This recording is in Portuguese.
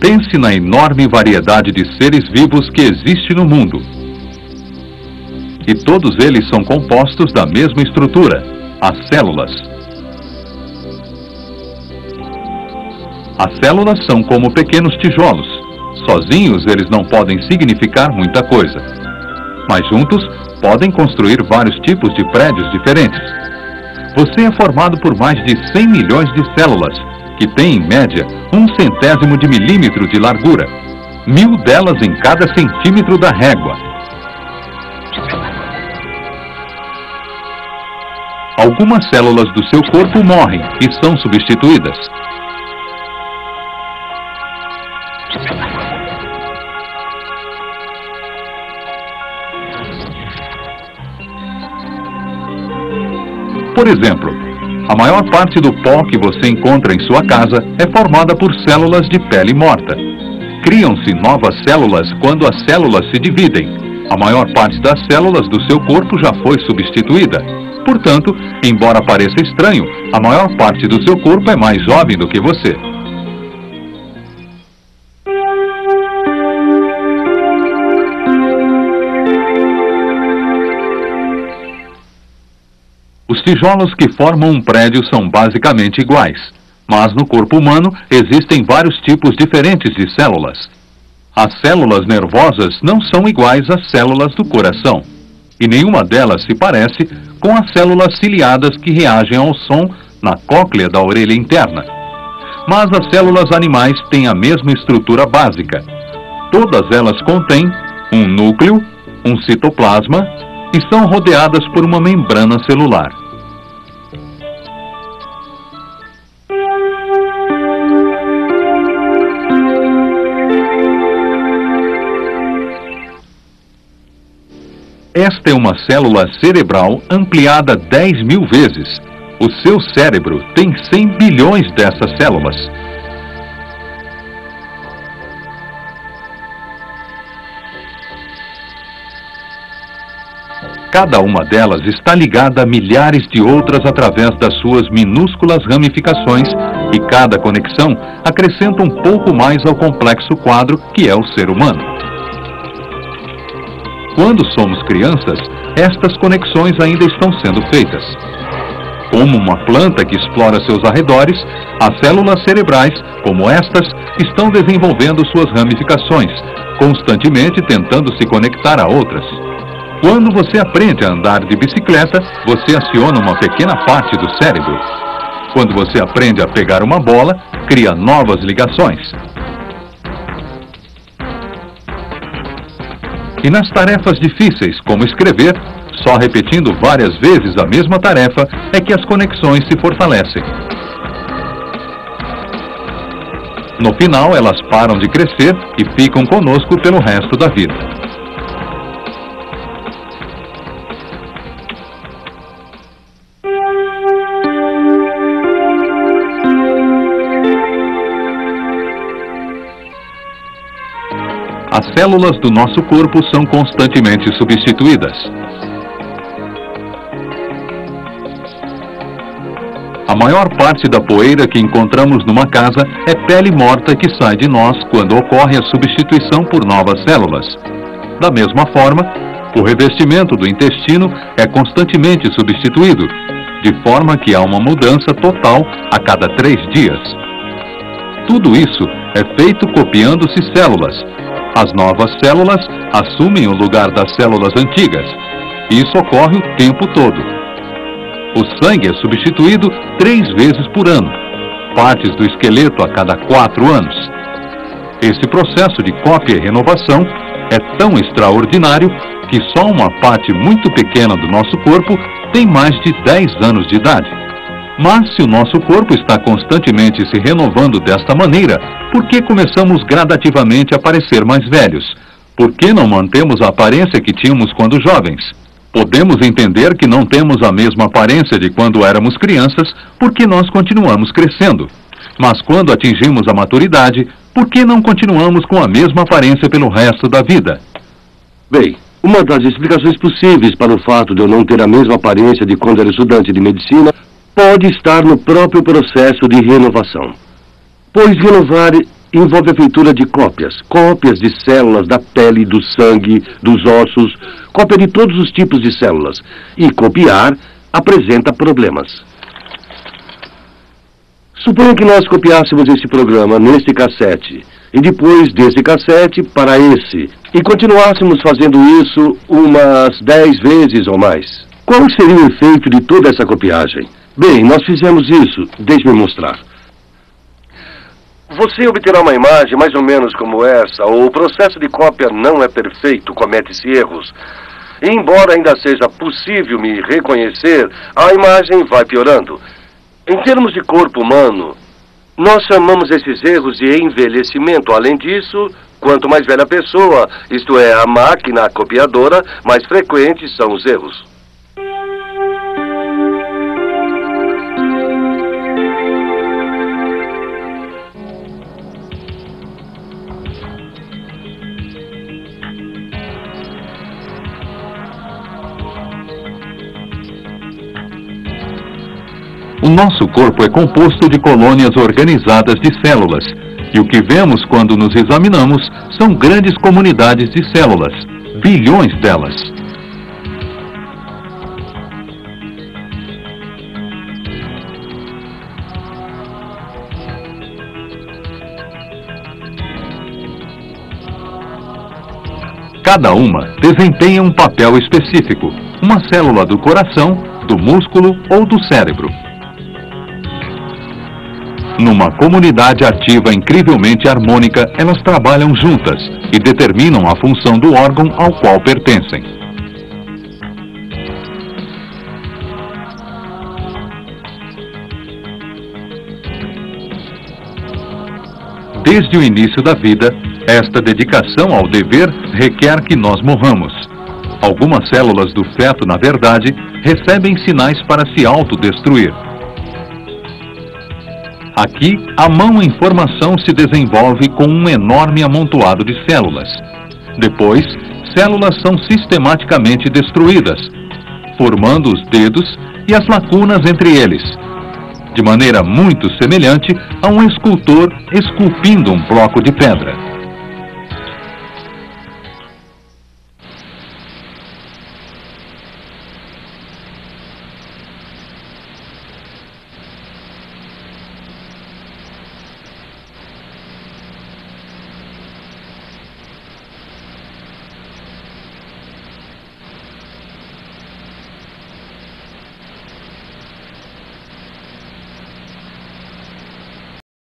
Pense na enorme variedade de seres vivos que existe no mundo. E todos eles são compostos da mesma estrutura, as células. As células são como pequenos tijolos. Sozinhos eles não podem significar muita coisa. Mas juntos podem construir vários tipos de prédios diferentes. Você é formado por mais de 100 milhões de células, que têm, em média, 1/100º de milímetro de largura. 1000 delas em cada centímetro da régua. Algumas células do seu corpo morrem e são substituídas. Por exemplo, a maior parte do pó que você encontra em sua casa é formada por células de pele morta. Criam-se novas células quando as células se dividem. A maior parte das células do seu corpo já foi substituída. Portanto, embora pareça estranho, a maior parte do seu corpo é mais jovem do que você. Os tijolos que formam um prédio são basicamente iguais, mas no corpo humano existem vários tipos diferentes de células. As células nervosas não são iguais às células do coração, e nenhuma delas se parece com as células ciliadas que reagem ao som na cóclea da orelha interna. Mas as células animais têm a mesma estrutura básica. Todas elas contêm um núcleo, um citoplasma, e são rodeadas por uma membrana celular. Esta é uma célula cerebral ampliada 10.000 vezes. O seu cérebro tem 100 bilhões dessas células. Cada uma delas está ligada a milhares de outras através das suas minúsculas ramificações, e cada conexão acrescenta um pouco mais ao complexo quadro que é o ser humano. Quando somos crianças, estas conexões ainda estão sendo feitas. Como uma planta que explora seus arredores, as células cerebrais, como estas, estão desenvolvendo suas ramificações, constantemente tentando se conectar a outras. Quando você aprende a andar de bicicleta, você aciona uma pequena parte do cérebro. Quando você aprende a pegar uma bola, cria novas ligações. E nas tarefas difíceis, como escrever, só repetindo várias vezes a mesma tarefa é que as conexões se fortalecem. No final, elas param de crescer e ficam conosco pelo resto da vida. As células do nosso corpo são constantemente substituídas. A maior parte da poeira que encontramos numa casa é pele morta que sai de nós quando ocorre a substituição por novas células. Da mesma forma, o revestimento do intestino é constantemente substituído, de forma que há uma mudança total a cada 3 dias. Tudo isso é feito copiando-se células. As novas células assumem o lugar das células antigas. Isso ocorre o tempo todo. O sangue é substituído 3 vezes por ano, partes do esqueleto a cada 4 anos. Esse processo de cópia e renovação é tão extraordinário que só uma parte muito pequena do nosso corpo tem mais de 10 anos de idade. Mas se o nosso corpo está constantemente se renovando desta maneira, por que começamos gradativamente a parecer mais velhos? Por que não mantemos a aparência que tínhamos quando jovens? Podemos entender que não temos a mesma aparência de quando éramos crianças, porque nós continuamos crescendo. Mas quando atingimos a maturidade, por que não continuamos com a mesma aparência pelo resto da vida? Bem, uma das explicações possíveis para o fato de eu não ter a mesma aparência de quando era estudante de medicina pode estar no próprio processo de renovação. Pois renovar envolve a feitura de cópias. Cópias de células da pele, do sangue, dos ossos, cópia de todos os tipos de células. E copiar apresenta problemas. Suponha que nós copiássemos esse programa nesse cassete, e depois desse cassete para esse, e continuássemos fazendo isso umas 10 vezes ou mais. Qual seria o efeito de toda essa copiagem? Bem, nós fizemos isso. Deixe-me mostrar. Você obterá uma imagem mais ou menos como essa. O processo de cópia não é perfeito, comete-se erros. E embora ainda seja possível me reconhecer, a imagem vai piorando. Em termos de corpo humano, nós chamamos esses erros de envelhecimento. Além disso, quanto mais velha a pessoa, isto é, a máquina copiadora, mais frequentes são os erros. O nosso corpo é composto de colônias organizadas de células, e o que vemos quando nos examinamos são grandes comunidades de células, bilhões delas. Cada uma desempenha um papel específico, uma célula do coração, do músculo ou do cérebro. Numa comunidade ativa incrivelmente harmônica, elas trabalham juntas e determinam a função do órgão ao qual pertencem. Desde o início da vida, esta dedicação ao dever requer que nós morramos. Algumas células do feto, na verdade, recebem sinais para se autodestruir. Aqui, a mão em formação se desenvolve com um enorme amontoado de células. Depois, células são sistematicamente destruídas, formando os dedos e as lacunas entre eles, de maneira muito semelhante a um escultor esculpindo um bloco de pedra.